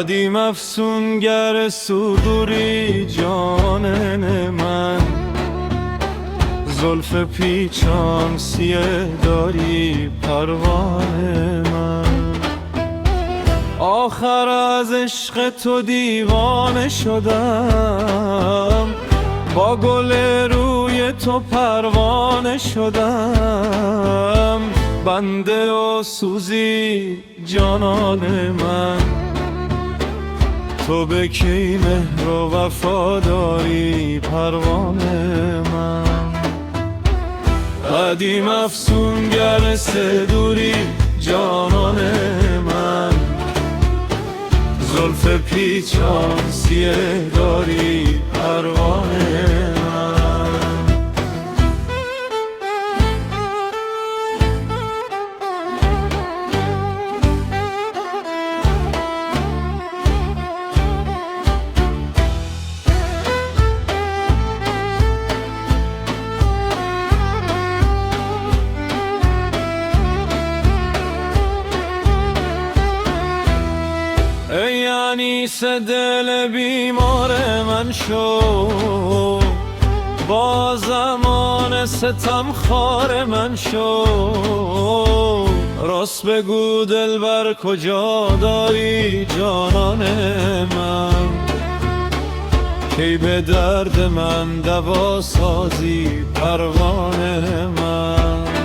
قدیم افسونگر صدوری جانن من، زلف پیچان سیه داری پروانه من. آخر از عشق تو دیوانه شدم، با گل روی تو پروانه شدم. بنده و سوزی جانان من، تو به کی مهر و وفاداری پروانه من. قدیم افسونگر صدوری جانان من، زلف پیچان سیه داری پروانه من. ای انیس دل بیمار من شو، با زمان ستم خار من شو. راست بگو دلبر کجا داری جانان من، کی به درد من دوا سازی پروانه من.